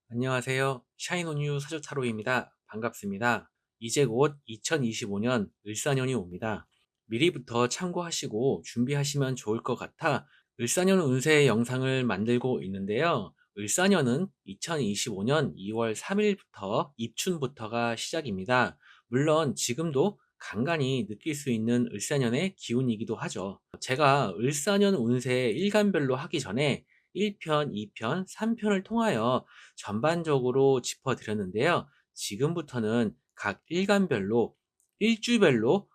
안녕하세요. 샤인온유 사주타로입니다. 반갑습니다. 이제 곧 2025년 을사년이 옵니다. 미리부터 참고하시고 준비하시면 좋을 것 같아 을사년 운세 영상을 만들고 있는데요. 을사년은 2025년 2월 3일부터 입춘부터가 시작입니다. 물론 지금도 간간히 느낄 수 있는 을사년의 기운이기도 하죠. 제가 을사년 운세 일간별로 하기 전에 1편, 2편, 3편을 통하여 전반적으로 짚어드렸는데요. 지금부터는 각 일간별로, 일주별로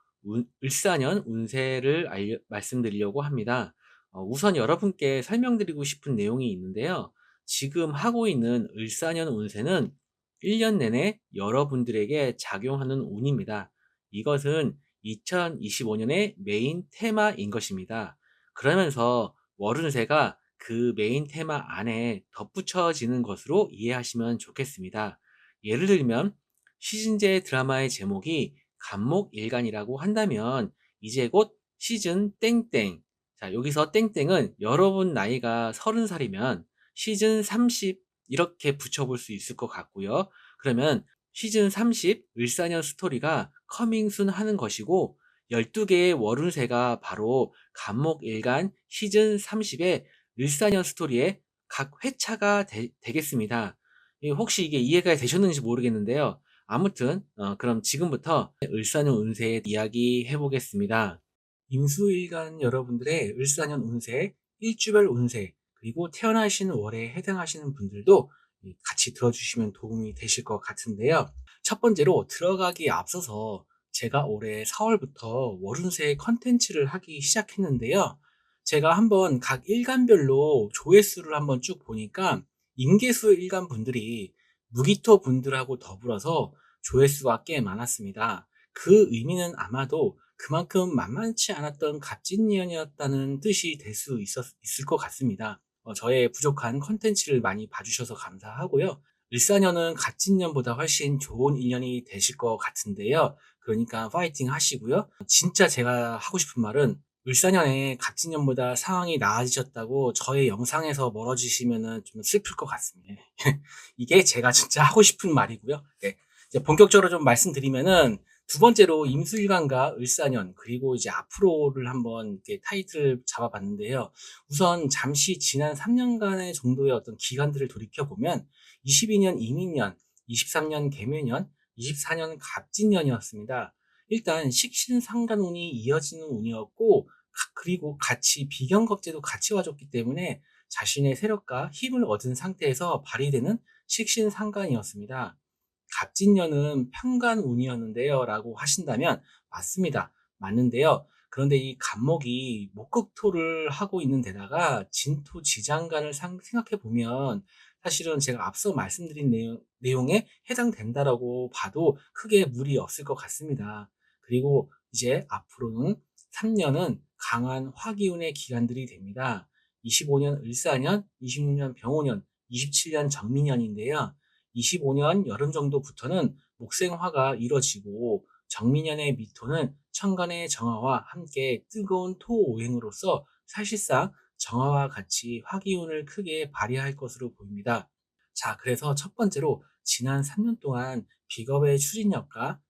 을사년 운세를 말씀드리려고 합니다. 우선 여러분께 설명드리고 싶은 내용이 있는데요. 지금 하고 있는 을사년 운세는 1년 내내 여러분들에게 작용하는 운입니다. 이것은 2025년의 메인 테마인 것입니다. 그러면서 월운세가 그 메인 테마 안에 덧붙여지는 것으로 이해하시면 좋겠습니다. 예를 들면 시즌제 드라마의 제목이 간목일간이라고 한다면 이제 곧 시즌 땡땡. 자, 여기서 땡땡은 여러분 나이가 30살이면 시즌 30 이렇게 붙여볼 수 있을 것 같고요. 그러면 시즌 30 을사년 스토리가 커밍순 하는 것이고 12개의 월운세가 바로 간목일간 시즌 30의 을사년 스토리의 각 회차가 되겠습니다. 혹시 이게 이해가 되셨는지 모르겠는데요. 아무튼 그럼 지금부터 을사년 운세 이야기 해보겠습니다. 임수일간 여러분들의 을사년 운세, 일주별 운세, 그리고 태어나신 월에 해당하시는 분들도 같이 들어주시면 도움이 되실 것 같은데요. 첫 번째로 들어가기에 앞서서 제가 올해 4월부터 월운세 컨텐츠를 하기 시작했는데요. 제가 한번 각 일간별로 조회수를 한번 쭉 보니까 임계수 일간 분들이 무기토 분들하고 더불어서 조회수가 꽤 많았습니다. 그 의미는 아마도 그만큼 만만치 않았던 갑진년이었다는 뜻이 될 수 있을 것 같습니다. 저의 부족한 컨텐츠를 많이 봐주셔서 감사하고요. 을사년은 갑진년보다 훨씬 좋은 인연이 되실 것 같은데요. 그러니까 파이팅 하시고요. 진짜 제가 하고 싶은 말은 을사년에 갑진년보다 상황이 나아지셨다고 저의 영상에서 멀어지시면은 좀 슬플 것 같습니다. 이게 제가 진짜 하고 싶은 말이고요. 네. 이제 본격적으로 좀 말씀드리면은 두 번째로 임수일간과 을사년 그리고 이제 앞으로를 한번 이렇게 타이틀을 잡아봤는데요. 우선 잠시 지난 3년간의 정도의 어떤 기간들을 돌이켜 보면 22년 이민년, 23년 개묘년, 24년 갑진년이었습니다. 일단 식신상간운이 이어지는 운이었고 그리고 같이 비경겁제도 같이 와줬기 때문에 자신의 세력과 힘을 얻은 상태에서 발휘되는 식신상간이었습니다. 갑진년은 편간운이었는데요 라고 하신다면 맞습니다. 맞는데요. 그런데 이 갑목이 목극토를 하고 있는 데다가 진토 지장간을 생각해 보면 사실은 제가 앞서 말씀드린 내용에 해당된다라고 봐도 크게 무리 없을 것 같습니다. 그리고 이제 앞으로는 3년은 강한 화기운의 기간들이 됩니다. 25년 을사년, 26년 병오년, 27년 정미년인데요. 25년 여름 정도부터는 목생화가 이뤄지고 정미년의 미토는 천간의 정화와 함께 뜨거운 토오행으로서 사실상 정화와 같이 화기운을 크게 발휘할 것으로 보입니다. 자, 그래서 첫 번째로 지난 3년 동안 비겁의 추진력과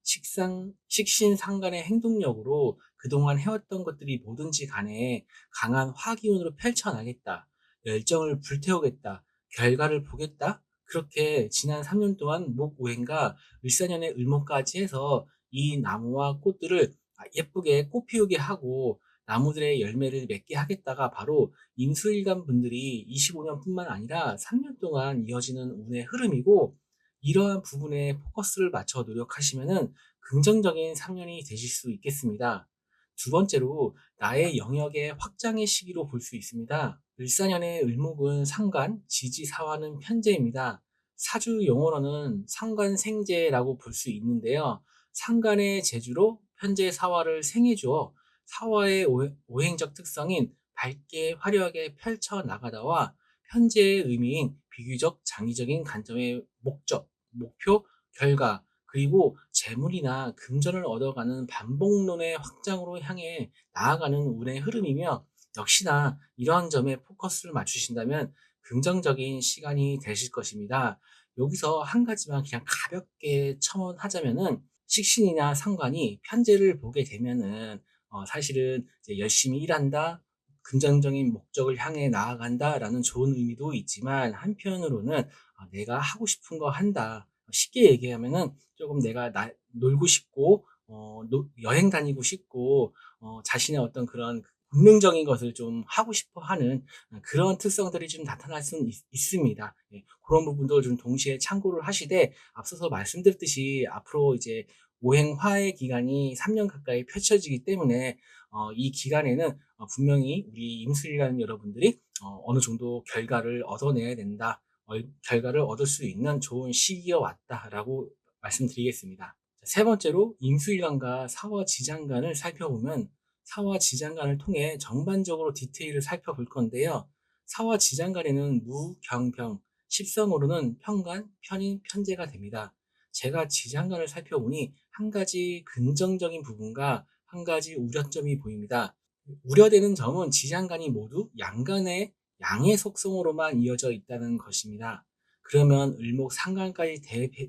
식신상간의 행동력으로 그동안 해왔던 것들이 뭐든지 간에 강한 화기운으로 펼쳐나겠다. 열정을 불태우겠다. 결과를 보겠다. 그렇게 지난 3년 동안 목오행과 을사년의 을목까지 해서 이 나무와 꽃들을 예쁘게 꽃 피우게 하고 나무들의 열매를 맺게 하겠다가 바로 임수일간 분들이 25년뿐만 아니라 3년 동안 이어지는 운의 흐름이고 이러한 부분에 포커스를 맞춰 노력하시면은 긍정적인 3년이 되실 수 있겠습니다. 두 번째로 나의 영역의 확장의 시기로 볼 수 있습니다. 을사년의 을목은 상관, 지지사화는 편재입니다. 사주 용어로는 상관생재라고 볼 수 있는데요. 상관의 재주로 편재사화를 생해주어 사화의 오행적 특성인 밝게 화려하게 펼쳐나가다와 현재의 의미인 비교적 장기적인 관점의 목적, 목표, 결과, 그리고 재물이나 금전을 얻어가는 반복론의 확장으로 향해 나아가는 운의 흐름이며 역시나 이러한 점에 포커스를 맞추신다면 긍정적인 시간이 되실 것입니다. 여기서 한 가지만 그냥 가볍게 첨언하자면은 식신이나 상관이 편제를 보게 되면은 사실은 이제 '열심히 일한다. 긍정적인 목적을 향해 나아간다.'라는 좋은 의미도 있지만 한편으로는 '내가 하고 싶은 거 한다.' 쉽게 얘기하면은 조금 내가 놀고 싶고 여행 다니고 싶고 자신의 어떤 그런 본능적인 것을 좀 하고 싶어 하는 그런 특성들이 좀 나타날 수는 있습니다. 예. 그런 부분도 좀 동시에 참고를 하시되 앞서서 말씀드렸듯이 앞으로 이제 오행화의 기간이 3년 가까이 펼쳐지기 때문에 이 기간에는 분명히 우리 임수일간 여러분들이 어느 정도 결과를 얻어내야 된다. 결과를 얻을 수 있는 좋은 시기가 왔다라고 말씀드리겠습니다. 세 번째로 임수일간과 사화지장간을 살펴보면 사화지장간을 통해 전반적으로 디테일을 살펴볼 건데요. 사화지장간에는 무, 경, 병, 십성으로는 편간, 편인, 편제가 됩니다. 제가 지장간을 살펴보니 한 가지 긍정적인 부분과 한 가지 우려점이 보입니다. 우려되는 점은 지장간이 모두 양간의 양의 속성으로만 이어져 있다는 것입니다. 그러면 을목 상간까지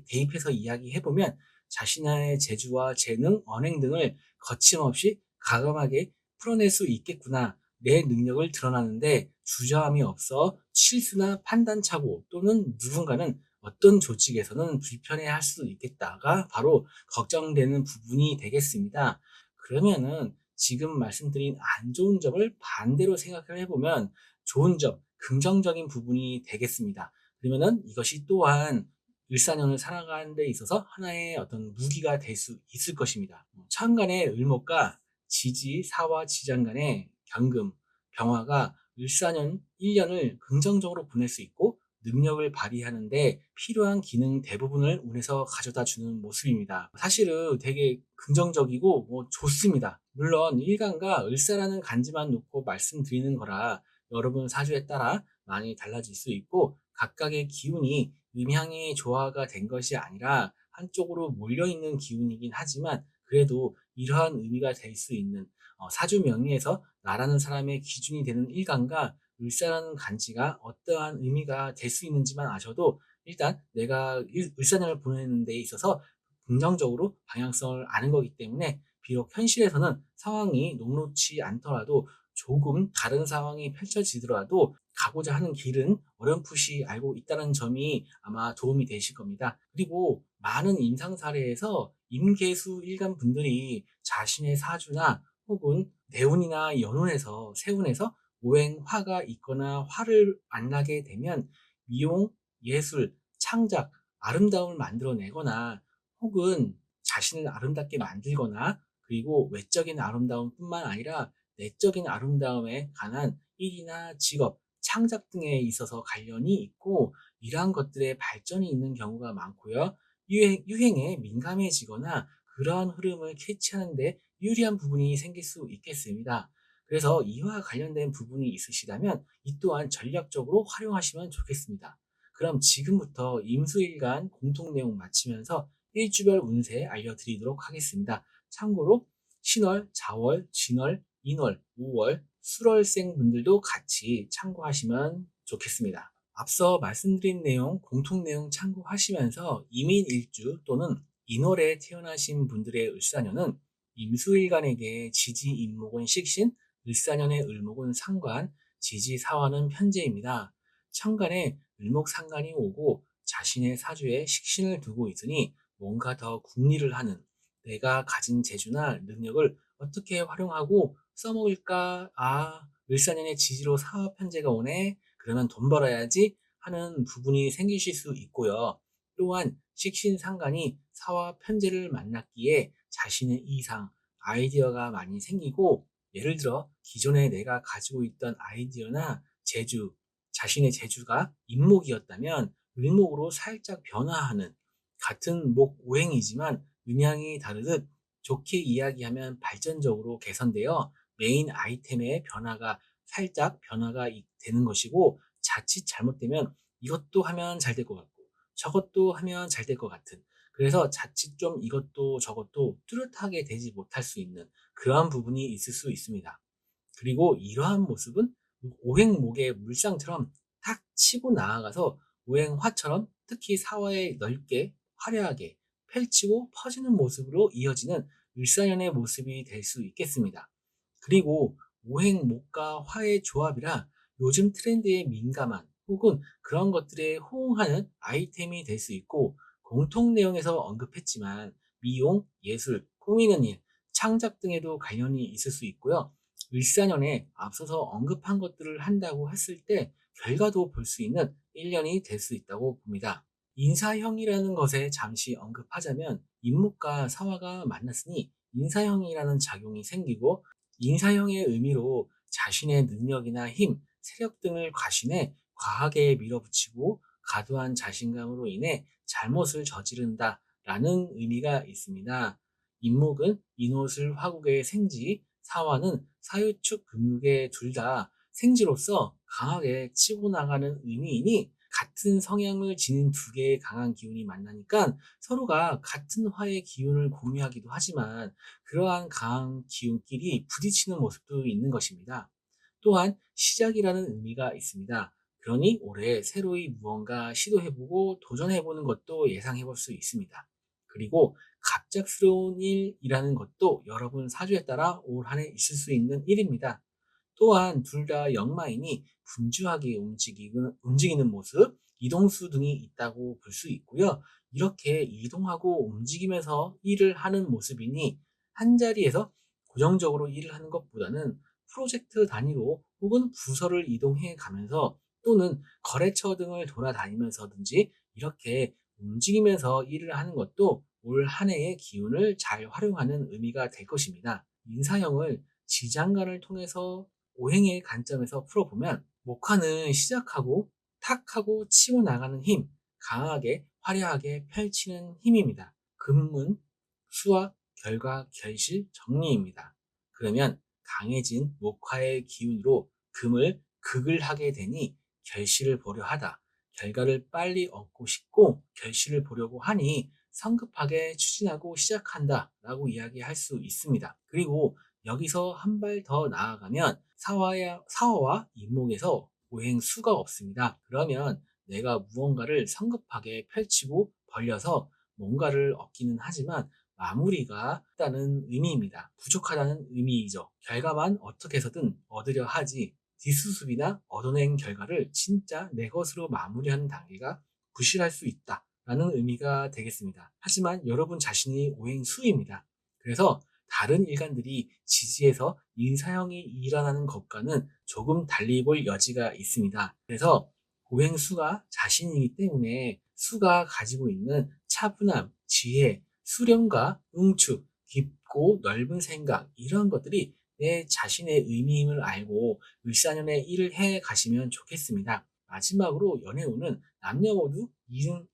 대입해서 이야기해보면 자신의 재주와 재능, 언행 등을 거침없이 과감하게 풀어낼 수 있겠구나. 내 능력을 드러나는데 주저함이 없어 실수나 판단착오 또는 누군가는 어떤 조직에서는 불편해할 수 있겠다가 바로 걱정되는 부분이 되겠습니다. 그러면은 지금 말씀드린 안 좋은 점을 반대로 생각을 해보면 좋은 점, 긍정적인 부분이 되겠습니다. 그러면은 이것이 또한 일사년을 살아가는 데 있어서 하나의 어떤 무기가 될 수 있을 것입니다. 천간의 을목과 지지, 사화, 지장 간의 경금, 병화가 을사년 1년을 긍정적으로 보낼 수 있고 능력을 발휘하는 데 필요한 기능 대부분을 운에서 가져다 주는 모습입니다. 사실은 되게 긍정적이고 좋습니다. 물론 일간과 을사라는 간지만 놓고 말씀드리는 거라 여러분 사주에 따라 많이 달라질 수 있고 각각의 기운이 음향의 조화가 된 것이 아니라 한쪽으로 몰려있는 기운이긴 하지만 그래도 이러한 의미가 될 수 있는 사주 명리에서 나라는 사람의 기준이 되는 일간과 을사라는 간지가 어떠한 의미가 될 수 있는지만 아셔도 일단 내가 을사년을 보내는 데 있어서 긍정적으로 방향성을 아는 거기 때문에 비록 현실에서는 상황이 녹록치 않더라도 조금 다른 상황이 펼쳐지더라도 가고자 하는 길은 어렴풋이 알고 있다는 점이 아마 도움이 되실 겁니다. 그리고 많은 임상 사례에서 임계수 일간 분들이 자신의 사주나 혹은 대운이나 연운에서 세운에서 오행화가 있거나 화를 만나게 되면 미용, 예술, 창작, 아름다움을 만들어내거나 혹은 자신을 아름답게 만들거나 그리고 외적인 아름다움뿐만 아니라 내적인 아름다움에 관한 일이나 직업, 창작 등에 있어서 관련이 있고 이러한 것들의 발전이 있는 경우가 많고요. 유행에 민감해지거나 그러한 흐름을 캐치하는 데 유리한 부분이 생길 수 있겠습니다. 그래서 이와 관련된 부분이 있으시다면 이 또한 전략적으로 활용하시면 좋겠습니다. 그럼 지금부터 임수일간 공통 내용 마치면서 일주별 운세 알려드리도록 하겠습니다. 참고로 신월, 자월, 진월, 인월, 우월, 수월생 분들도 같이 참고하시면 좋겠습니다. 앞서 말씀드린 내용, 공통 내용 참고하시면서 이민일주 또는 인월에 태어나신 분들의 을사년은 임수일간에게 지지인목은 식신, 을사년의 을목은 상관, 지지사화는 편제입니다. 천간에 을목상관이 오고 자신의 사주에 식신을 두고 있으니 뭔가 더 궁리를 하는 내가 가진 재주나 능력을 어떻게 활용하고 써먹을까? 을사년의 지지로 사업 편제가 오네? 그러면 돈 벌어야지 하는 부분이 생기실 수 있고요. 또한 식신상간이 사와 편제를 만났기에 자신의 이상, 아이디어가 많이 생기고 예를 들어 기존에 내가 가지고 있던 아이디어나 재주, 자신의 재주가 인목이었다면 을목으로 살짝 변화하는 같은 목 오행이지만 음양이 다르듯 좋게 이야기하면 발전적으로 개선되어 메인 아이템의 변화가 살짝 변화가 되는 것이고 자칫 잘못되면 이것도 하면 잘 될 것 같고 저것도 하면 잘 될 것 같은 그래서 자칫 좀 이것도 저것도 뚜렷하게 되지 못할 수 있는 그러한 부분이 있을 수 있습니다. 그리고 이러한 모습은 오행목의 물상처럼 탁 치고 나아가서 오행화처럼 특히 사화에 넓게 화려하게 펼치고 퍼지는 모습으로 이어지는 을사년의 모습이 될 수 있겠습니다. 그리고 오행목과 화의 조합이라 요즘 트렌드에 민감한 혹은 그런 것들에 호응하는 아이템이 될 수 있고, 공통 내용에서 언급했지만 미용, 예술, 꾸미는 일, 창작 등에도 관련이 있을 수 있고요. 을사년에 앞서서 언급한 것들을 한다고 했을 때 결과도 볼 수 있는 1년이 될 수 있다고 봅니다. 인사형이라는 것에 잠시 언급하자면 인목과 사화가 만났으니 인사형이라는 작용이 생기고, 인사형의 의미로 자신의 능력이나 힘, 세력 등을 과신해 과하게 밀어붙이고 과도한 자신감으로 인해 잘못을 저지른다 라는 의미가 있습니다. 인목은 인옷을 화국의 생지, 사화는 사유축 금육의 둘 다 생지로서 강하게 치고 나가는 의미이니, 같은 성향을 지닌 두 개의 강한 기운이 만나니까 서로가 같은 화의 기운을 공유하기도 하지만 그러한 강한 기운끼리 부딪히는 모습도 있는 것입니다. 또한 시작이라는 의미가 있습니다. 그러니 올해 새로이 무언가 시도해보고 도전해보는 것도 예상해볼 수 있습니다. 그리고 갑작스러운 일이라는 것도 여러분 사주에 따라 올 한 해 있을 수 있는 일입니다. 또한 둘 다 역마이니 분주하게 움직이는 모습, 이동수 등이 있다고 볼 수 있고요. 이렇게 이동하고 움직이면서 일을 하는 모습이니 한 자리에서 고정적으로 일을 하는 것보다는 프로젝트 단위로 혹은 부서를 이동해 가면서 또는 거래처 등을 돌아다니면서든지 이렇게 움직이면서 일을 하는 것도 올 한 해의 기운을 잘 활용하는 의미가 될 것입니다. 인사형을 지장간을 통해서 오행의 관점에서 풀어보면 목화는 시작하고 탁하고 치고 나가는 힘, 강하게 화려하게 펼치는 힘입니다. 금은 수학, 결과, 결실, 정리입니다. 그러면 강해진 목화의 기운으로 금을 극을 하게 되니 결실을 보려 하다, 결과를 빨리 얻고 싶고 결실을 보려고 하니 성급하게 추진하고 시작한다 라고 이야기할 수 있습니다. 그리고 여기서 한 발 더 나아가면 사화와 인목에서 오행수가 없습니다. 그러면 내가 무언가를 성급하게 펼치고 벌려서 뭔가를 얻기는 하지만 마무리가 없다는 의미입니다. 부족하다는 의미이죠. 결과만 어떻게 해서든 얻으려 하지 뒷수습이나 얻어낸 결과를 진짜 내 것으로 마무리하는 단계가 부실할 수 있다 라는 의미가 되겠습니다. 하지만 여러분 자신이 오행수입니다. 그래서 다른 일간들이 지지해서 인사형이 일어나는 것과는 조금 달리 볼 여지가 있습니다. 그래서 오행수가 자신이기 때문에 수가 가지고 있는 차분함, 지혜, 수련과 응축, 깊고 넓은 생각, 이런 것들이 내 자신의 의미임을 알고 을사년에 일을 해 가시면 좋겠습니다. 마지막으로 연애운은 남녀 모두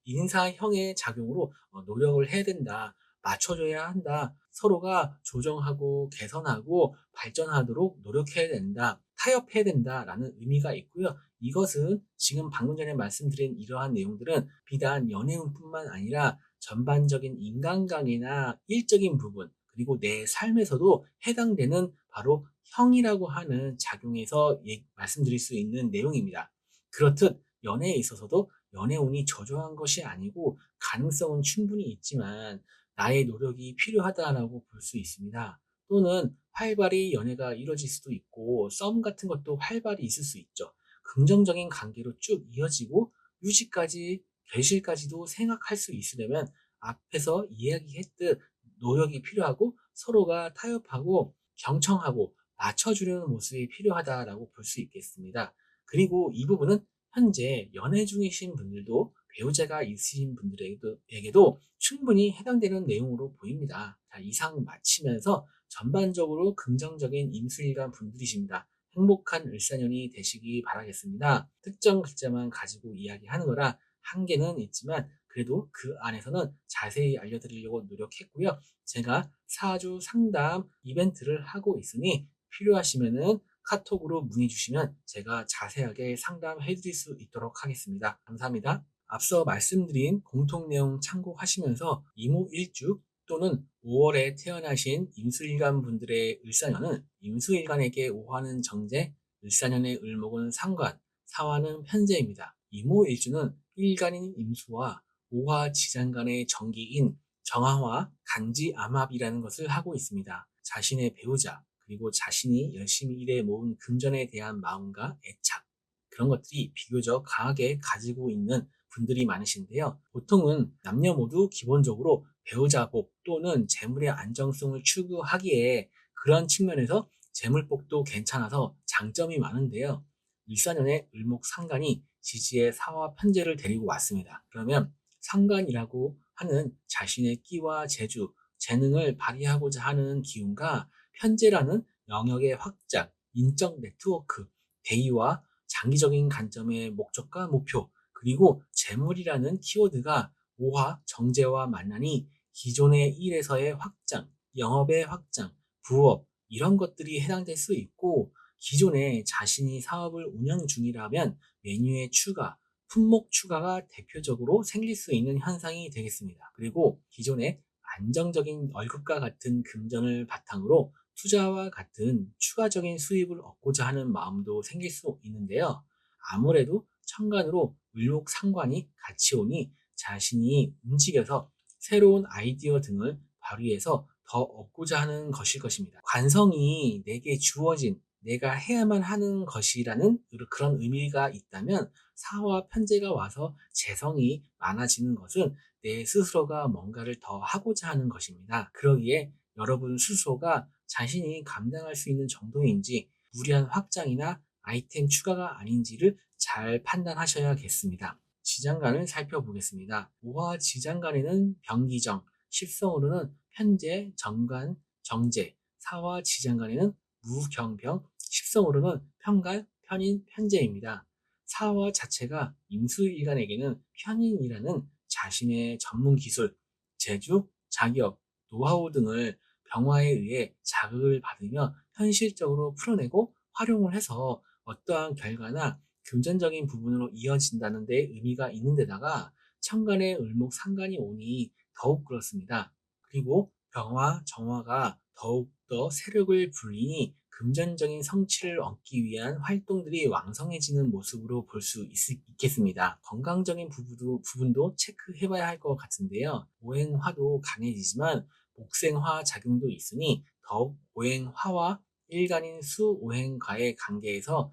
인사형의 작용으로 노력을 해야 된다. 맞춰줘야 한다. 서로가 조정하고 개선하고 발전하도록 노력해야 된다. 타협해야 된다라는 의미가 있고요. 이것은 지금 방금 전에 말씀드린 이러한 내용들은 비단 연애운뿐만 아니라 전반적인 인간관계나 일적인 부분, 그리고 내 삶에서도 해당되는 바로 형이라고 하는 작용에서 말씀드릴 수 있는 내용입니다. 그렇듯 연애에 있어서도 연애운이 저조한 것이 아니고 가능성은 충분히 있지만 나의 노력이 필요하다라고 볼 수 있습니다. 또는 활발히 연애가 이루어질 수도 있고 썸 같은 것도 활발히 있을 수 있죠. 긍정적인 관계로 쭉 이어지고 유지까지 결실까지도 생각할 수 있으려면 앞에서 이야기했듯 노력이 필요하고 서로가 타협하고 경청하고 맞춰주려는 모습이 필요하다라고 볼 수 있겠습니다. 그리고 이 부분은 현재 연애 중이신 분들도 배우자가 있으신 분들에게도 충분히 해당되는 내용으로 보입니다. 자, 이상 마치면서 전반적으로 긍정적인 임수일간 분들이십니다. 행복한 을사년이 되시기 바라겠습니다. 특정 글자만 가지고 이야기하는 거라 한계는 있지만 그래도 그 안에서는 자세히 알려드리려고 노력했고요. 제가 사주 상담 이벤트를 하고 있으니 필요하시면은 카톡으로 문의 주시면 제가 자세하게 상담해 드릴 수 있도록 하겠습니다. 감사합니다. 앞서 말씀드린 공통 내용 참고하시면서 이모일주 또는 5월에 태어나신 임수일간 분들의 을사년은 임수일간에게 오화는 정제, 을사년의 을목은 상관, 사화는 편제입니다. 이모일주는 일간인 임수와 오화 지장간의 정기인 정화와 간지암합이라는 것을 하고 있습니다. 자신의 배우자 그리고 자신이 열심히 일해 모은 금전에 대한 마음과 애착 그런 것들이 비교적 강하게 가지고 있는 분들이 많으신데요. 보통은 남녀 모두 기본적으로 배우자복 또는 재물의 안정성을 추구하기에 그런 측면에서 재물복도 괜찮아서 장점이 많은데요. 일사년의 을목상간이 지지의 사화 편재를 데리고 왔습니다. 그러면 상간이라고 하는 자신의 끼와 재주, 재능을 발휘하고자 하는 기운과 편재라는 영역의 확장, 인적 네트워크, 대의와 장기적인 관점의 목적과 목표, 그리고 재물이라는 키워드가 오화, 정제와 만나니 기존의 일에서의 확장, 영업의 확장, 부업, 이런 것들이 해당될 수 있고 기존에 자신이 사업을 운영 중이라면 메뉴의 추가, 품목 추가가 대표적으로 생길 수 있는 현상이 되겠습니다. 그리고 기존에 안정적인 월급과 같은 금전을 바탕으로 투자와 같은 추가적인 수입을 얻고자 하는 마음도 생길 수 있는데요. 아무래도 천간으로 을목상관이 같이 오니 자신이 움직여서 새로운 아이디어 등을 발휘해서 더 얻고자 하는 것일 것입니다. 관성이 내게 주어진 내가 해야만 하는 것이라는 그런 의미가 있다면 사화 편재가 와서 재성이 많아지는 것은 내 스스로가 뭔가를 더 하고자 하는 것입니다. 그러기에 여러분 스스로가 자신이 감당할 수 있는 정도인지 무리한 확장이나 아이템 추가가 아닌지를 잘 판단하셔야겠습니다. 지장간을 살펴보겠습니다. 오화 지장간에는 병기정, 십성으로는 편재, 정간, 정제, 사화 지장간에는 무경병, 십성으로는 편간, 편인, 편재입니다. 사화 자체가 임수일간에게는 편인이라는 자신의 전문 기술, 재주, 자격, 노하우 등을 병화에 의해 자극을 받으며 현실적으로 풀어내고 활용을 해서 어떠한 결과나 금전적인 부분으로 이어진다는 데 의미가 있는 데다가 천간에 을목 상간이 오니 더욱 그렇습니다. 그리고 병화, 정화가 더욱더 세력을 불리니 금전적인 성취를 얻기 위한 활동들이 왕성해지는 모습으로 볼 수 있겠습니다. 건강적인 부분도 체크해봐야 할 것 같은데요. 오행화도 강해지지만 목생화 작용도 있으니 더욱 오행화와 일간인 수오행과의 관계에서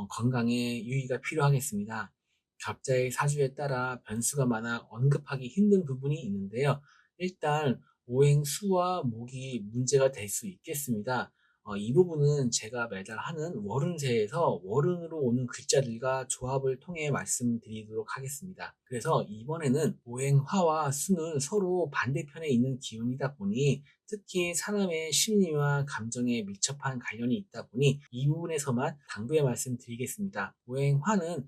건강에 유의가 필요하겠습니다. 각자의 사주에 따라 변수가 많아 언급하기 힘든 부분이 있는데요. 일단 오행수와 목이 문제가 될 수 있겠습니다. 이 부분은 제가 매달 하는 월운세에서 월운으로 오는 글자들과 조합을 통해 말씀드리도록 하겠습니다. 그래서 이번에는 오행화와 수는 서로 반대편에 있는 기운이다 보니 특히 사람의 심리와 감정에 밀접한 관련이 있다 보니 이 부분에서만 당부의 말씀드리겠습니다. 오행화는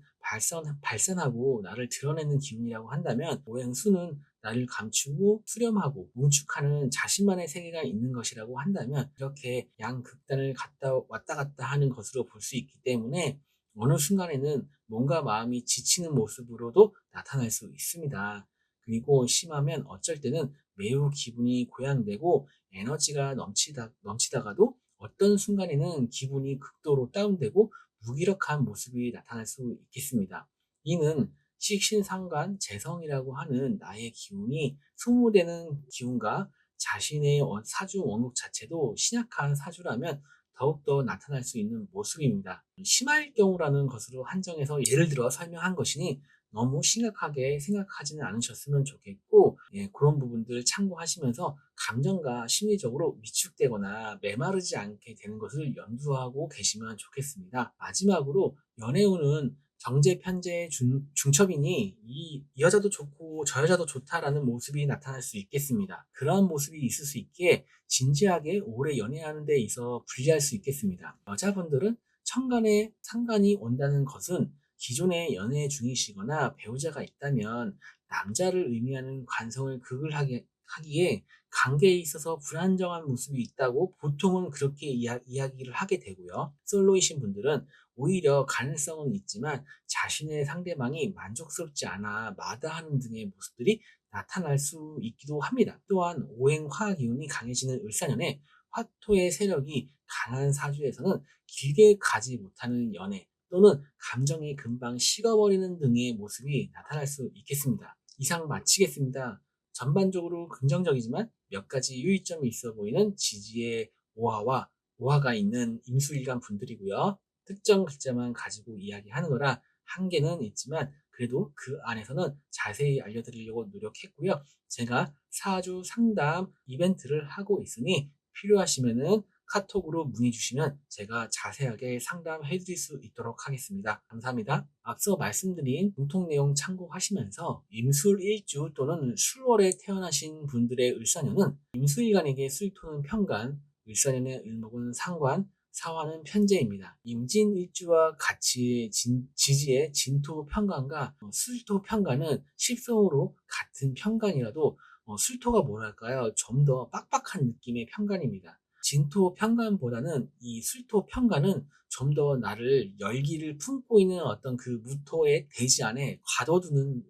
발산하고 나를 드러내는 기운이라고 한다면 오행수는 나를 감추고 수렴하고 뭉축하는 자신만의 세계가 있는 것이라고 한다면 이렇게 양극단을 왔다 갔다 하는 것으로 볼 수 있기 때문에 어느 순간에는 몸과 마음이 지치는 모습으로도 나타날 수 있습니다. 그리고 심하면 어쩔 때는 매우 기분이 고양되고 에너지가 넘치다가도 어떤 순간에는 기분이 극도로 다운되고 무기력한 모습이 나타날 수 있겠습니다. 이는 식신상관 재성이라고 하는 나의 기운이 소모되는 기운과 자신의 사주 원국 자체도 신약한 사주라면 더욱더 나타날 수 있는 모습입니다. 심할 경우라는 것으로 한정해서 예를 들어 설명한 것이니 너무 심각하게 생각하지는 않으셨으면 좋겠고 그런 부분들 참고하시면서 감정과 심리적으로 위축되거나 메마르지 않게 되는 것을 염두하고 계시면 좋겠습니다. 마지막으로 연애운은 정제, 편제, 중첩이니 이 여자도 좋고 저 여자도 좋다라는 모습이 나타날 수 있겠습니다. 그러한 모습이 있을 수 있기에 진지하게 오래 연애하는 데 있어 불리할 수 있겠습니다. 여자분들은 천간에 상간이 온다는 것은 기존에 연애 중이시거나 배우자가 있다면 남자를 의미하는 관성을 하기에 관계에 있어서 불안정한 모습이 있다고 보통은 그렇게 이야기를 하게 되고요. 솔로이신 분들은 오히려 가능성은 있지만 자신의 상대방이 만족스럽지 않아 마다하는 등의 모습들이 나타날 수 있기도 합니다. 또한 오행화 기운이 강해지는 을사년에 화토의 세력이 강한 사주에서는 길게 가지 못하는 연애, 또는 감정이 금방 식어버리는 등의 모습이 나타날 수 있겠습니다. 이상 마치겠습니다. 전반적으로 긍정적이지만 몇 가지 유의점이 있어 보이는 지지의 오화가 있는 임수일간 분들이고요. 특정 글자만 가지고 이야기하는 거라 한계는 있지만 그래도 그 안에서는 자세히 알려드리려고 노력했고요. 제가 4주 상담 이벤트를 하고 있으니 필요하시면은 카톡으로 문의 주시면 제가 자세하게 상담해 드릴 수 있도록 하겠습니다. 감사합니다. 앞서 말씀드린 공통 내용 참고하시면서 임술일주 또는 술월에 태어나신 분들의 을사년은 임수일간에게 술토는 편간, 을사년의 을목은 상관, 사화는 편재입니다. 임진일주와 같이 지지의 진토 편간과 술토 편간은 십성으로 같은 편간이라도 술토가 뭐랄까요? 좀 더 빡빡한 느낌의 편간입니다. 진토 편간보다는 이 술토 편간은 좀 더 나를 열기를 품고 있는 어떤 그 무토의 대지 안에 가둬두는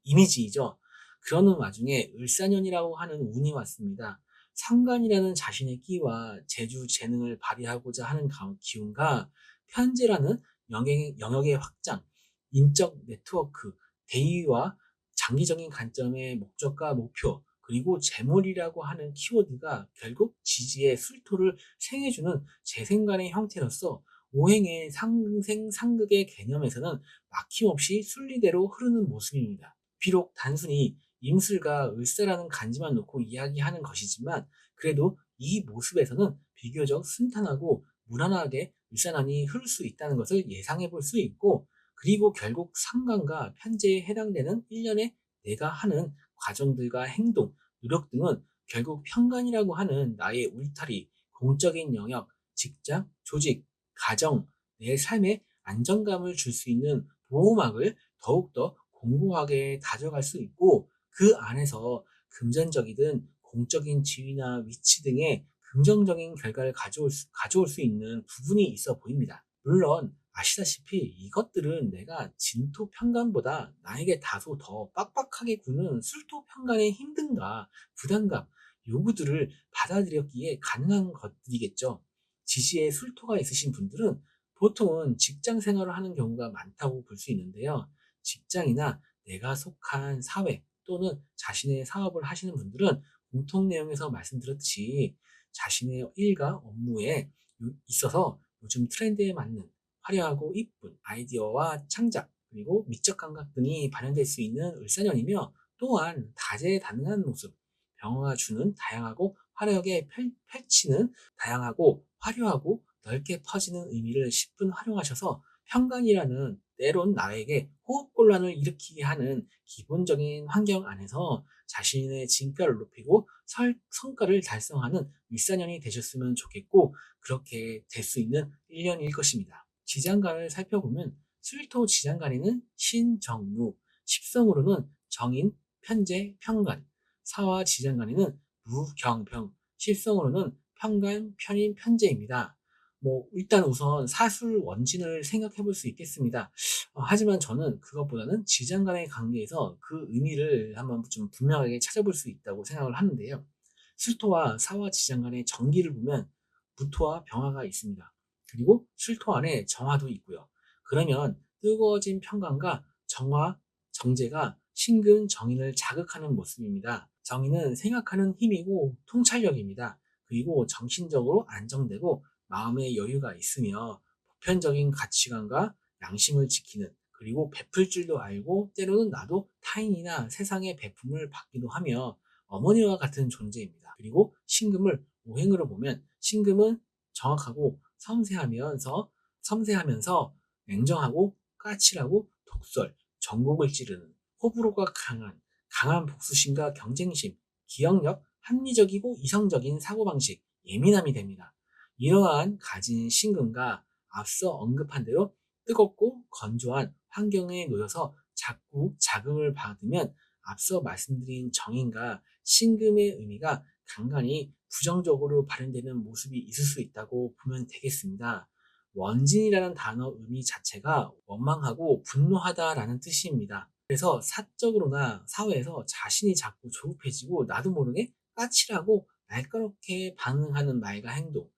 이미지이죠. 그러는 와중에 을사년이라고 하는 운이 왔습니다. 상관이라는 자신의 끼와 재주, 재능을 발휘하고자 하는 기운과 편재라는 영역의 확장, 인적 네트워크, 대의와 장기적인 관점의 목적과 목표, 그리고 재물이라고 하는 키워드가 결국 지지의 술토를 생해주는 재생관의 형태로서 오행의 상생상극의 개념에서는 막힘없이 순리대로 흐르는 모습입니다. 비록 단순히 임술과 을사라는 간지만 놓고 이야기하는 것이지만 그래도 이 모습에서는 비교적 순탄하고 무난하게 을사난이 흐를 수 있다는 것을 예상해 볼 수 있고, 그리고 결국 상관과 편제에 해당되는 일련의 내가 하는 과정들과 행동, 노력 등은 결국 편관이라고 하는 나의 울타리, 공적인 영역, 직장, 조직, 가정, 내 삶에 안정감을 줄 수 있는 보호막을 더욱더 공고하게 다져갈 수 있고, 그 안에서 금전적이든 공적인 지위나 위치 등의 긍정적인 결과를 가져올 수 있는 부분이 있어 보입니다. 물론 아시다시피 이것들은 내가 진토 편간보다 나에게 다소 더 빡빡하게 구는 술토 편간의 힘듦과 부담감, 요구들을 받아들였기에 가능한 것들이겠죠. 지지에 술토가 있으신 분들은 보통은 직장 생활을 하는 경우가 많다고 볼 수 있는데요. 직장이나 내가 속한 사회 또는 자신의 사업을 하시는 분들은 공통 내용에서 말씀드렸듯이 자신의 일과 업무에 있어서 요즘 트렌드에 맞는 화려하고 이쁜 아이디어와 창작, 그리고 미적 감각 등이 발현될 수 있는 을사년이며, 또한 다재다능한 모습, 병화가 주는 다양하고 화려하게 펼치는 다양하고 화려하고 넓게 퍼지는 의미를 10분 활용하셔서 편간이라는 때론 나에게 호흡곤란을 일으키게 하는 기본적인 환경 안에서 자신의 진가를 높이고 성과를 달성하는 윗사년이 되셨으면 좋겠고, 그렇게 될 수 있는 1년일 것입니다. 지장간을 살펴보면 술토 지장간에는 신정무, 십성으로는 정인, 편재, 편간, 사화 지장간에는 무경병, 십성으로는 편간, 편인, 편재입니다. 일단 우선 사술 원진을 생각해 볼 수 있겠습니다. 하지만 저는 그것보다는 지장 간의 관계에서 그 의미를 한번 좀 분명하게 찾아볼 수 있다고 생각을 하는데요. 술토와 사화 지장 간의 정기를 보면 무토와 병화가 있습니다. 그리고 술토 안에 정화도 있고요. 그러면 뜨거워진 편관과 정화, 정제가 신금 정인을 자극하는 모습입니다. 정인은 생각하는 힘이고 통찰력입니다. 그리고 정신적으로 안정되고 마음의 여유가 있으며 보편적인 가치관과 양심을 지키는, 그리고 베풀 줄도 알고 때로는 나도 타인이나 세상에 베품을 받기도 하며 어머니와 같은 존재입니다. 그리고 신금을 오행으로 보면 신금은 정확하고 섬세하면서 냉정하고 까칠하고 독설, 전곡을 찌르는, 호불호가 강한 복수심과 경쟁심, 기억력, 합리적이고 이성적인 사고방식, 예민함이 됩니다. 이러한 가진 신금과 앞서 언급한 대로 뜨겁고 건조한 환경에 놓여서 자꾸 자극을 받으면 앞서 말씀드린 정인과 신금의 의미가 간간히 부정적으로 발현되는 모습이 있을 수 있다고 보면 되겠습니다. 원진이라는 단어 의미 자체가 원망하고 분노하다라는 뜻입니다. 그래서 사적으로나 사회에서 자신이 자꾸 조급해지고 나도 모르게 까칠하고 날카롭게 반응하는 말과 행동,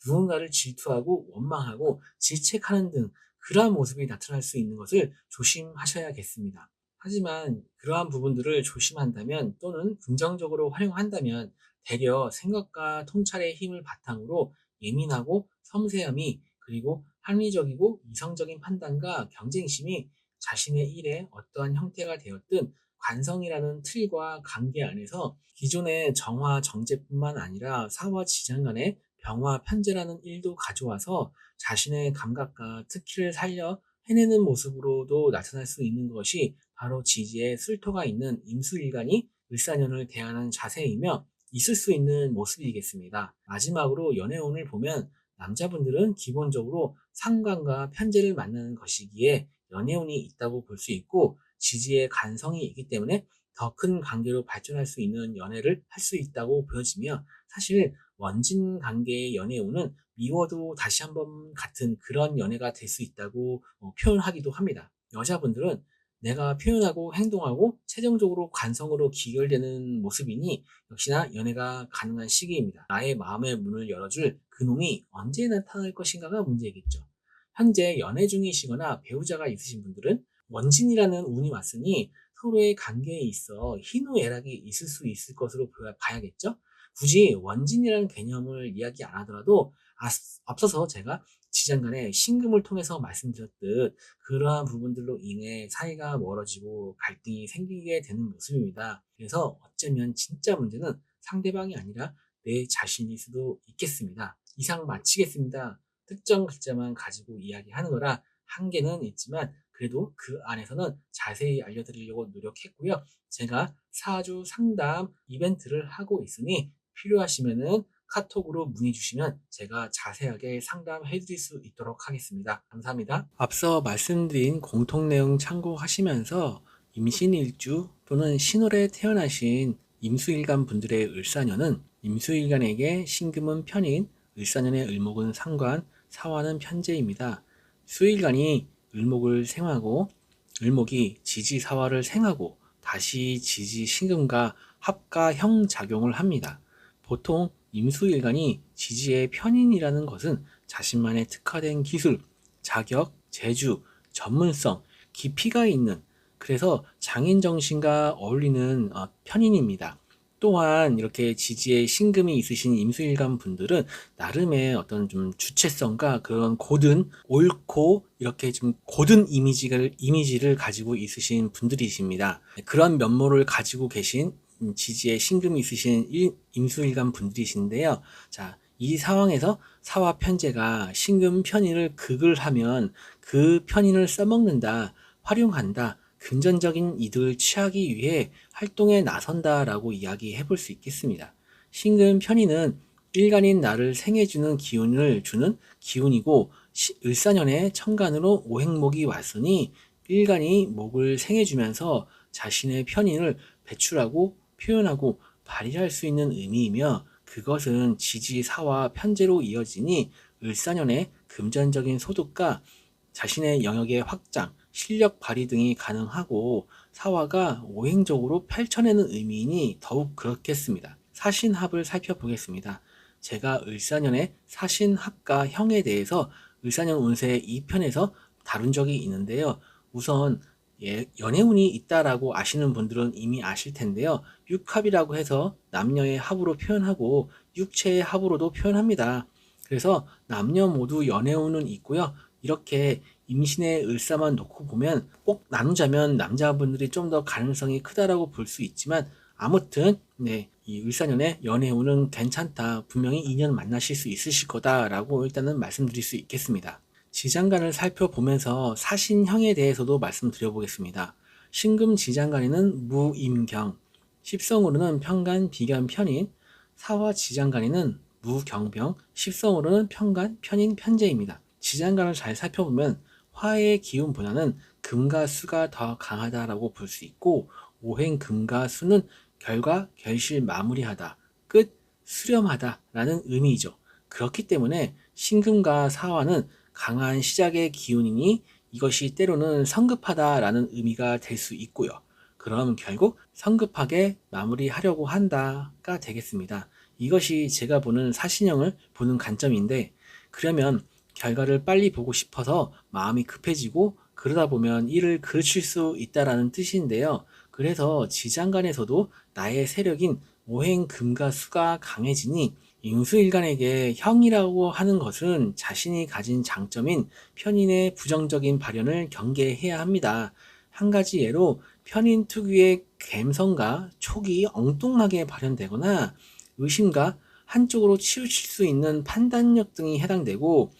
누군가를 질투하고 원망하고 질책하는 등 그러한 모습이 나타날 수 있는 것을 조심하셔야겠습니다. 하지만 그러한 부분들을 조심한다면 또는 긍정적으로 활용한다면 되려 생각과 통찰의 힘을 바탕으로 예민하고 섬세함이 그리고 합리적이고 이성적인 판단과 경쟁심이 자신의 일에 어떠한 형태가 되었든 관성이라는 틀과 관계 안에서 기존의 정화 정제뿐만 아니라 사와 지장 간의 병화 편제라는 일도 가져와서 자신의 감각과 특기를 살려 해내는 모습으로도 나타날 수 있는 것이 바로 지지에 술토가 있는 임수일간이 을사년을 대하는 자세이며 있을 수 있는 모습이겠습니다. 마지막으로 연애운을 보면 남자분들은 기본적으로 상관과 편제를 만나는 것이기에 연애운이 있다고 볼 수 있고 지지의 간성이 있기 때문에 더 큰 관계로 발전할 수 있는 연애를 할 수 있다고 보여지며 사실 원진 관계의 연애운은 미워도 다시 한번 같은 그런 연애가 될 수 있다고 표현하기도 합니다. 여자분들은 내가 표현하고 행동하고 최종적으로 관성으로 기결되는 모습이니 역시나 연애가 가능한 시기입니다. 나의 마음의 문을 열어줄 그놈이 언제 나타날 것인가가 문제겠죠. 현재 연애 중이시거나 배우자가 있으신 분들은 원진이라는 운이 왔으니 서로의 관계에 있어 희노애락이 있을 수 있을 것으로 봐야겠죠. 굳이 원진이라는 개념을 이야기 안 하더라도 앞서서 제가 지장간의 신금을 통해서 말씀드렸듯 그러한 부분들로 인해 사이가 멀어지고 갈등이 생기게 되는 모습입니다. 그래서 어쩌면 진짜 문제는 상대방이 아니라 내 자신일 수도 있겠습니다. 이상 마치겠습니다. 특정 글자만 가지고 이야기하는 거라 한계는 있지만 그래도 그 안에서는 자세히 알려드리려고 노력했고요. 제가 4주 상담 이벤트를 하고 있으니 필요하시면은 카톡으로 문의 주시면 제가 자세하게 상담해 드릴 수 있도록 하겠습니다. 감사합니다. 앞서 말씀드린 공통 내용 참고하시면서 임신일주 또는 신월에 태어나신 임수일간 분들의 을사년은 임수일간에게 신금은 편인, 을사년의 을목은 상관, 사화는 편제입니다. 수일간이 을목을 생하고 을목이 지지사화를 생하고 다시 지지신금과 합가형 작용을 합니다. 보통 임수일간이 지지의 편인이라는 것은 자신만의 특화된 기술, 자격, 재주, 전문성, 깊이가 있는 그래서 장인정신과 어울리는 편인입니다. 또한 이렇게 지지에 신금이 있으신 임수일간 분들은 나름의 어떤 좀 주체성과 그런 고든 옳고 이렇게 좀 고든 이미지를 가지고 있으신 분들이십니다. 그런 면모를 가지고 계신 지지에 신금이 있으신 임수일간 분들이신데요. 자, 이 상황에서 사화 편제가 신금 편인을 극을 하면 그 편인을 써먹는다, 활용한다, 금전적인 이득을 취하기 위해 활동에 나선다라고 이야기해 볼 수 있겠습니다. 신금 편인은 일간인 나를 생해주는 기운을 주는 기운이고 을사년에 천간으로 오행목이 왔으니 일간이 목을 생해주면서 자신의 편인을 배출하고 표현하고 발휘할 수 있는 의미이며 그것은 지지사와 편제로 이어지니 을사년의 금전적인 소득과 자신의 영역의 확장, 실력 발휘 등이 가능하고 사화가 오행적으로 펼쳐내는 의미이니 더욱 그렇겠습니다. 사신합을 살펴보겠습니다. 제가 을사년의 사신합과 형에 대해서 을사년 운세 2편에서 다룬 적이 있는데요. 우선 연애운이 있다라고 아시는 분들은 이미 아실 텐데요. 육합이라고 해서 남녀의 합으로 표현하고 육체의 합으로도 표현합니다. 그래서 남녀 모두 연애운은 있고요. 이렇게 임신의 을사만 놓고 보면 꼭 나누자면 남자분들이 좀 더 가능성이 크다라고 볼 수 있지만 아무튼 이 을사년의 연애운은 괜찮다. 분명히 인연 만나실 수 있으실 거다라고 일단은 말씀드릴 수 있겠습니다. 지장간을 살펴보면서 사신형에 대해서도 말씀드려보겠습니다. 신금 지장간에는 무임경, 십성으로는 편간, 비견, 편인, 사화 지장간에는 무경병, 십성으로는 편간, 편인, 편제입니다. 지장간을 잘 살펴보면 화의 기운보다는 금과 수가 더 강하다라고 볼 수 있고 오행 금과 수는 결과, 결실, 마무리하다, 끝, 수렴하다 라는 의미이죠. 그렇기 때문에 신금과 사화는 강한 시작의 기운이니 이것이 때로는 성급하다라는 의미가 될 수 있고요. 그럼 결국 성급하게 마무리하려고 한다가 되겠습니다. 이것이 제가 보는 사신형을 보는 관점인데 그러면 결과를 빨리 보고 싶어서 마음이 급해지고 그러다 보면 일을 그르칠 수 있다라는 뜻인데요. 그래서 지장간에서도 나의 세력인 오행금과 수가 강해지니 임수일간에게 형이라고 하는 것은 자신이 가진 장점인 편인의 부정적인 발현을 경계해야 합니다. 한 가지 예로 편인 특유의 감성과 촉이 엉뚱하게 발현되거나 의심과 한쪽으로 치우칠 수 있는 판단력 등이 해당되고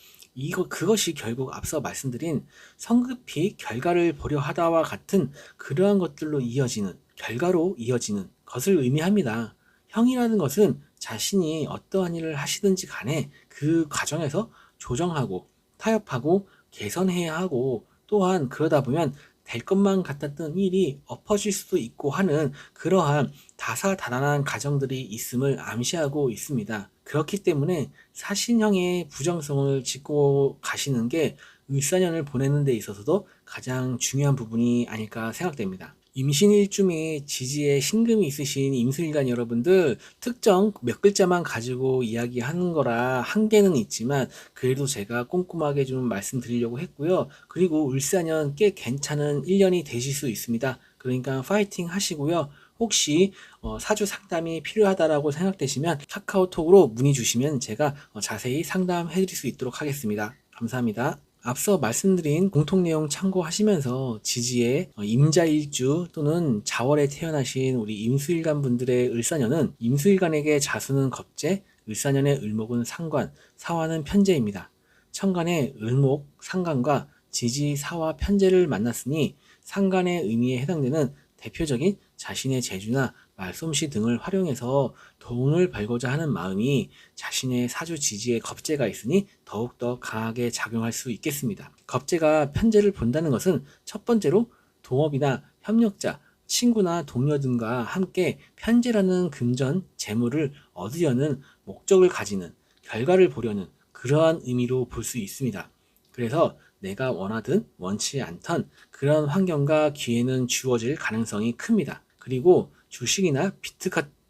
그것이 결국 앞서 말씀드린 성급히 결과를 보려 하다와 같은 그러한 것들로 이어지는 결과로 이어지는 것을 의미합니다. 형이라는 것은 자신이 어떠한 일을 하시든지 간에 그 과정에서 조정하고 타협하고 개선해야 하고 또한 그러다 보면 될 것만 같았던 일이 엎어질 수도 있고 하는 그러한 다사다난한 과정들이 있음을 암시하고 있습니다. 그렇기 때문에 사신형의 부정성을 짚고 가시는 게 을사년을 보내는 데 있어서도 가장 중요한 부분이 아닐까 생각됩니다. 임신일주에 지지에 신금이 있으신 임수일간 여러분들 특정 몇 글자만 가지고 이야기하는 거라 한계는 있지만 그래도 제가 꼼꼼하게 좀 말씀드리려고 했고요. 그리고 을사년 꽤 괜찮은 1년이 되실 수 있습니다. 그러니까 파이팅 하시고요. 혹시 사주 상담이 필요하다라고 생각되시면 카카오톡으로 문의 주시면 제가 자세히 상담해 드릴 수 있도록 하겠습니다. 감사합니다. 앞서 말씀드린 공통 내용 참고하시면서 지지의 임자일주 또는 자월에 태어나신 우리 임수일간 분들의 을사년은 임수일간에게 자수는 겁재, 을사년의 을목은 상관, 사화는 편재입니다. 천간의 을목, 상관과 지지, 사화, 편재를 만났으니 상관의 의미에 해당되는 대표적인 자신의 재주나 말솜씨 등을 활용해서 돈을 벌고자 하는 마음이 자신의 사주 지지에 겁재가 있으니 더욱더 강하게 작용할 수 있겠습니다. 겁재가 편재를 본다는 것은 첫 번째로 동업이나 협력자, 친구나 동료 등과 함께 편재라는 금전, 재물을 얻으려는 목적을 가지는, 결과를 보려는 그러한 의미로 볼 수 있습니다. 그래서 내가 원하든 원치 않던 그런 환경과 기회는 주어질 가능성이 큽니다. 그리고 주식이나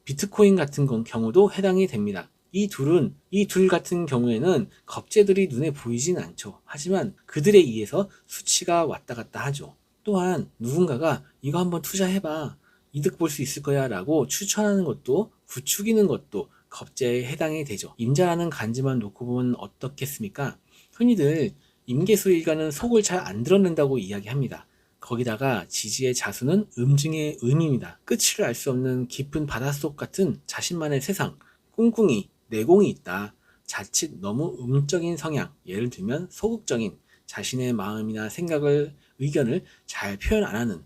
비트코인 같은 경우도 해당이 됩니다. 이 둘 같은 경우에는 겁재들이 눈에 보이진 않죠. 하지만 그들에 의해서 수치가 왔다 갔다 하죠. 또한 누군가가 이거 한번 투자해봐. 이득 볼 수 있을 거야 라고 추천하는 것도 부추기는 것도 겁재에 해당이 되죠. 임자라는 간지만 놓고 보면 어떻겠습니까? 흔히들 임계수일간은 속을 잘 안 드러낸다고 이야기합니다. 거기다가 지지의 자수는 음증의 음입니다. 끝을 알 수 없는 깊은 바닷속 같은 자신만의 세상, 꿍꿍이, 내공이 있다. 자칫 너무 음적인 성향, 예를 들면 소극적인 자신의 마음이나 생각을, 의견을 잘 표현 안 하는,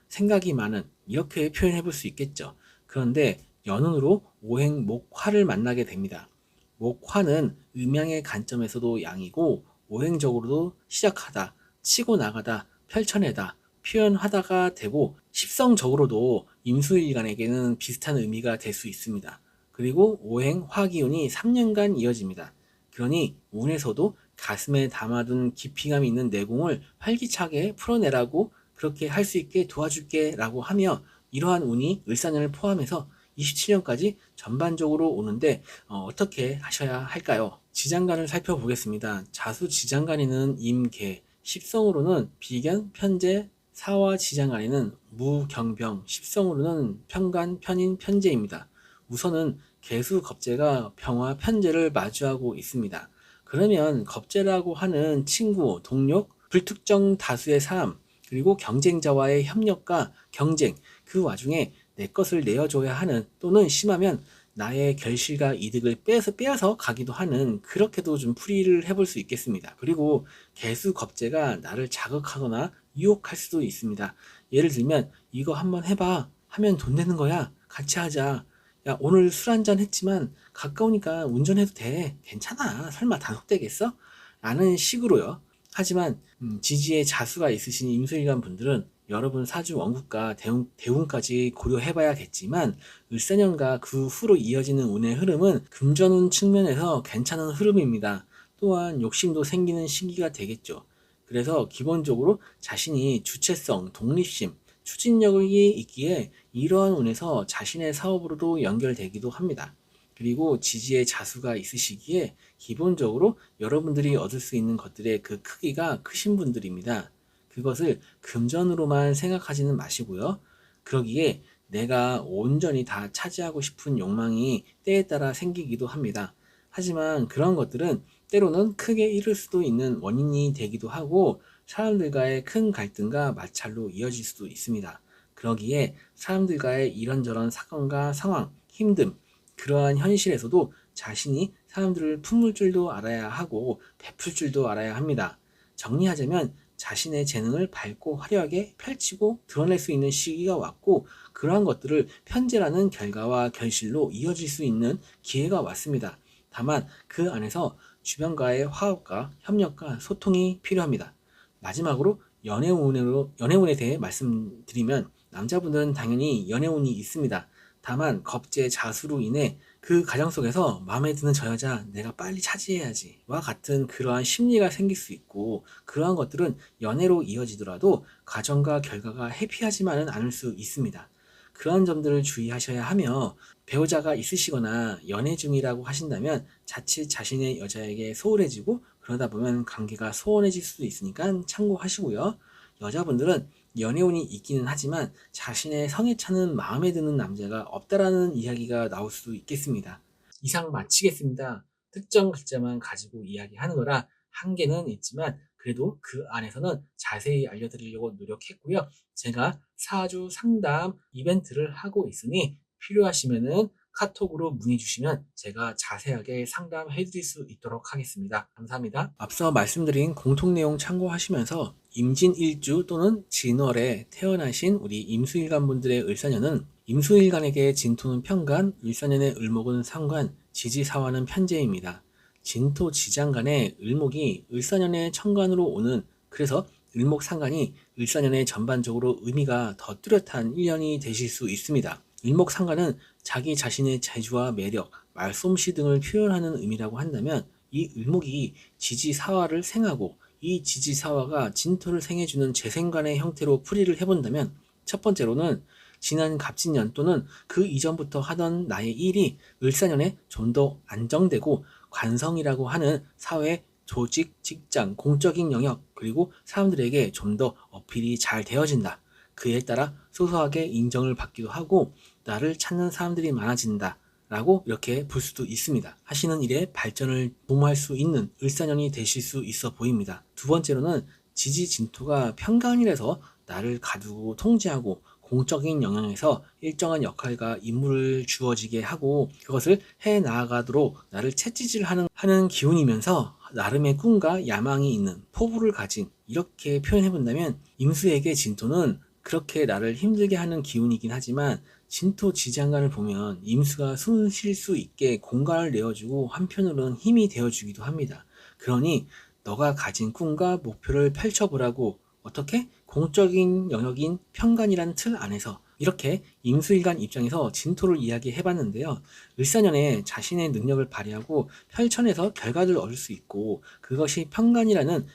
생각이 많은, 이렇게 표현해 볼 수 있겠죠. 그런데 연운으로 오행 목화를 만나게 됩니다. 목화는 음양의 관점에서도 양이고 오행적으로도 시작하다, 치고 나가다, 펼쳐내다, 표현하다가 되고 십성적으로도 임수일간에게는 비슷한 의미가 될 수 있습니다. 그리고 오행 화기운이 3년간 이어집니다. 그러니 운에서도 가슴에 담아둔 깊이감이 있는 내공을 활기차게 풀어내라고 그렇게 할 수 있게 도와줄게 라고 하며 이러한 운이 을사년을 포함해서 27년까지 전반적으로 오는데 어떻게 하셔야 할까요? 지장간을 살펴보겠습니다. 자수 지장간에는 임계, 십성으로는 비견, 편재, 사화 지장간에는 무경병, 십성으로는 편간, 편인, 편재입니다. 우선은 개수 겁재가 병화 편재를 마주하고 있습니다. 그러면 겁재라고 하는 친구, 동료, 불특정 다수의 사람, 그리고 경쟁자와의 협력과 경쟁, 그 와중에 내 것을 내어줘야 하는 또는 심하면 나의 결실과 이득을 빼앗아 가기도 하는 그렇게도 좀 풀이를 해볼 수 있겠습니다. 그리고 개수 겁재가 나를 자극하거나 유혹할 수도 있습니다. 예를 들면 이거 한번 해봐 하면 돈 되는 거야 같이 하자. 야 오늘 술 한잔 했지만 가까우니까 운전해도 돼 괜찮아 설마 단속되겠어? 라는 식으로요. 하지만 지지에 자수가 있으신 임수일간 분들은 여러분 사주 원국과 대운까지 고려해봐야겠지만 을사년과 그 후로 이어지는 운의 흐름은 금전운 측면에서 괜찮은 흐름입니다. 또한 욕심도 생기는 시기가 되겠죠. 그래서 기본적으로 자신이 주체성, 독립심, 추진력이 있기에 이러한 운에서 자신의 사업으로도 연결되기도 합니다. 그리고 지지의 자수가 있으시기에 기본적으로 여러분들이 얻을 수 있는 것들의 그 크기가 크신 분들입니다. 그것을 금전으로만 생각하지는 마시고요. 그러기에 내가 온전히 다 차지하고 싶은 욕망이 때에 따라 생기기도 합니다. 하지만 그런 것들은 때로는 크게 이룰 수도 있는 원인이 되기도 하고 사람들과의 큰 갈등과 마찰로 이어질 수도 있습니다. 그러기에 사람들과의 이런저런 사건과 상황, 힘듦, 그러한 현실에서도 자신이 사람들을 품을 줄도 알아야 하고 베풀 줄도 알아야 합니다. 정리하자면 자신의 재능을 밝고 화려하게 펼치고 드러낼 수 있는 시기가 왔고 그러한 것들을 편재라는 결과와 결실로 이어질 수 있는 기회가 왔습니다. 다만 그 안에서 주변과의 화합과 협력과 소통이 필요합니다. 마지막으로 연애운에 대해 말씀드리면 남자분들은 당연히 연애운이 있습니다. 다만 겁제 자수로 인해 그 가정 속에서 마음에 드는 저 여자 내가 빨리 차지해야지와 같은 그러한 심리가 생길 수 있고 그러한 것들은 연애로 이어지더라도 과정과 결과가 해피하지만은 않을 수 있습니다. 그런 점들을 주의하셔야 하며 배우자가 있으시거나 연애 중이라고 하신다면 자칫 자신의 여자에게 소홀해지고 그러다 보면 관계가 소원해질 수도 있으니까 참고하시고요. 여자분들은 연애운이 있기는 하지만 자신의 성에 차는 마음에 드는 남자가 없다라는 이야기가 나올 수도 있겠습니다. 이상 마치겠습니다. 특정 글자만 가지고 이야기하는 거라 한계는 있지만 그래도 그 안에서는 자세히 알려드리려고 노력했고요. 제가 4주 상담 이벤트를 하고 있으니 필요하시면은 카톡으로 문의 주시면 제가 자세하게 상담해 드릴 수 있도록 하겠습니다. 감사합니다. 앞서 말씀드린 공통 내용 참고하시면서 임진일주 또는 진월에 태어나신 우리 임수일간 분들의 을사년은 임수일간에게 진토는 편간, 을사년의 을목은 상관, 지지사화는 편재입니다. 진토 지장간의 을목이 을사년의 천간으로 오는 그래서 을목상간이 을사년에 전반적으로 의미가 더 뚜렷한 1년이 되실 수 있습니다. 을목상간은 자기 자신의 재주와 매력, 말솜씨 등을 표현하는 의미라고 한다면 이 을목이 지지사화를 생하고 이 지지사화가 진토를 생해주는 재생간의 형태로 풀이를 해본다면 첫 번째로는 지난 갑진년 또는 그 이전부터 하던 나의 일이 을사년에 좀 더 안정되고 관성이라고 하는 사회, 조직, 직장, 공적인 영역 그리고 사람들에게 좀 더 어필이 잘 되어진다. 그에 따라 소소하게 인정을 받기도 하고 나를 찾는 사람들이 많아진다. 라고 이렇게 볼 수도 있습니다. 하시는 일에 발전을 도모할 수 있는 을사년이 되실 수 있어 보입니다. 두 번째로는 지지진토가 편간이라서 나를 가두고 통제하고 공적인 영역에서 일정한 역할과 임무를 주어지게 하고 그것을 해 나아가도록 나를 채찍질하는 기운이면서 나름의 꿈과 야망이 있는 포부를 가진 이렇게 표현해 본다면 임수에게 진토는 그렇게 나를 힘들게 하는 기운이긴 하지만 진토 지장간을 보면 임수가 숨 쉴 수 있게 공간을 내어주고 한편으로는 힘이 되어주기도 합니다. 그러니 너가 가진 꿈과 목표를 펼쳐보라고 어떻게? 공적인 영역인 편간이라는 틀 안에서 이렇게 임수일간 입장에서 진토를 이야기해봤는데요. 을사년에 자신의 능력을 발휘하고 펼쳐내서 결과를 얻을 수 있고 그것이 편간이라는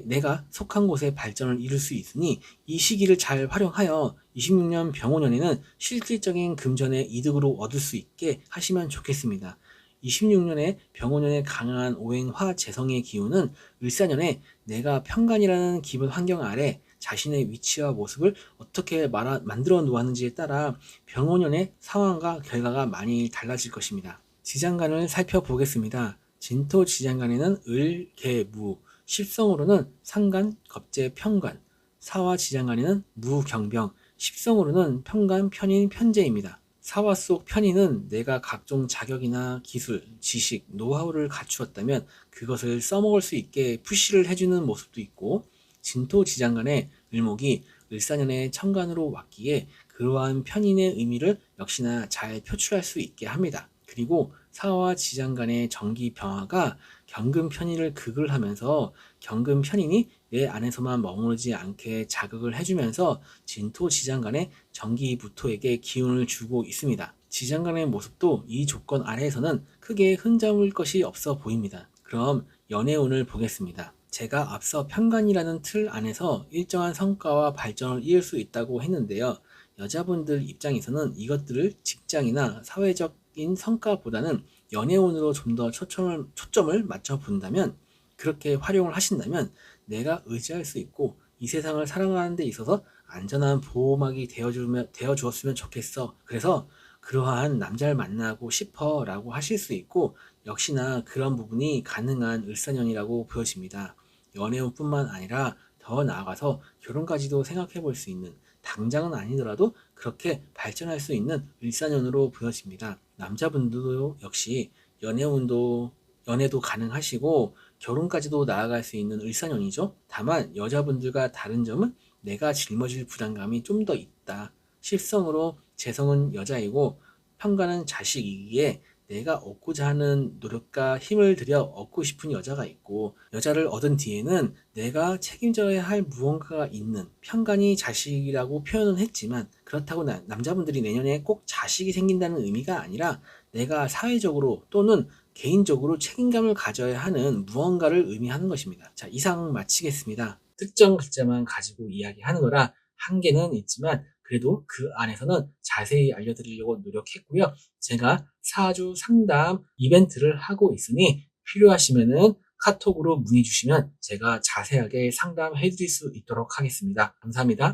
내가 속한 곳에 발전을 이룰 수 있으니 이 시기를 잘 활용하여 26년 병오년에는 실질적인 금전의 이득으로 얻을 수 있게 하시면 좋겠습니다. 26년에 병오년의 강한 오행화 재성의 기운은 을사년에 내가 편간이라는 기본 환경 아래 자신의 위치와 모습을 어떻게 만들어 놓았는지에 따라 병오년의 상황과 결과가 많이 달라질 것입니다. 지장간을 살펴보겠습니다. 진토 지장간에는 을, 개, 무, 십성으로는 상간, 겁재, 편관, 사화 지장간에는 무, 경병, 십성으로는 편간, 편인, 편재입니다. 사화 속 편인은 내가 각종 자격이나 기술, 지식, 노하우를 갖추었다면 그것을 써먹을 수 있게 푸시를 해주는 모습도 있고 진토 지장간의 을목이 을사년의 천간으로 왔기에 그러한 편인의 의미를 역시나 잘 표출할 수 있게 합니다. 그리고 사화 지장간의 정기 병화가 경금 편인을 극을 하면서 경금 편인이 내 안에서만 머무르지 않게 자극을 해주면서 진토 지장간의 정기 무토에게 기운을 주고 있습니다. 지장간의 모습도 이 조건 아래에서는 크게 흠잡을 것이 없어 보입니다. 그럼 연애운을 보겠습니다. 제가 앞서 편간이라는 틀 안에서 일정한 성과와 발전을 이룰 수 있다고 했는데요. 여자분들 입장에서는 이것들을 직장이나 사회적 외적인 성과보다는 연애운으로 좀 더 초점을 맞춰 본다면, 그렇게 활용을 하신다면 내가 의지할 수 있고 이 세상을 살아가는 데 있어서 안전한 보호막이 되어 주었으면 좋겠어. 그래서 그러한 남자를 만나고 싶어 라고 하실 수 있고, 역시나 그런 부분이 가능한 을사년이라고 보여집니다. 연애운뿐만 아니라 더 나아가서 결혼까지도 생각해 볼 수 있는, 당장은 아니더라도 그렇게 발전할 수 있는 을사년으로 보여집니다. 남자분들도 역시 연애운도 연애도 가능하시고 결혼까지도 나아갈 수 있는 을사년이죠. 다만 여자분들과 다른 점은 내가 짊어질 부담감이 좀 더 있다. 실성으로 재성은 여자이고 편가는 자식이기에 내가 얻고자 하는 노력과 힘을 들여 얻고 싶은 여자가 있고, 여자를 얻은 뒤에는 내가 책임져야 할 무언가가 있는, 편간이 자식이라고 표현은 했지만 그렇다고 남자분들이 내년에 꼭 자식이 생긴다는 의미가 아니라 내가 사회적으로 또는 개인적으로 책임감을 가져야 하는 무언가를 의미하는 것입니다. 자, 이상 마치겠습니다. 특정 글자만 가지고 이야기하는 거라 한계는 있지만 그래도 그 안에서는 자세히 알려드리려고 노력했고요. 제가 사주 상담 이벤트를 하고 있으니 필요하시면은 카톡으로 문의 주시면 제가 자세하게 상담해 드릴 수 있도록 하겠습니다. 감사합니다.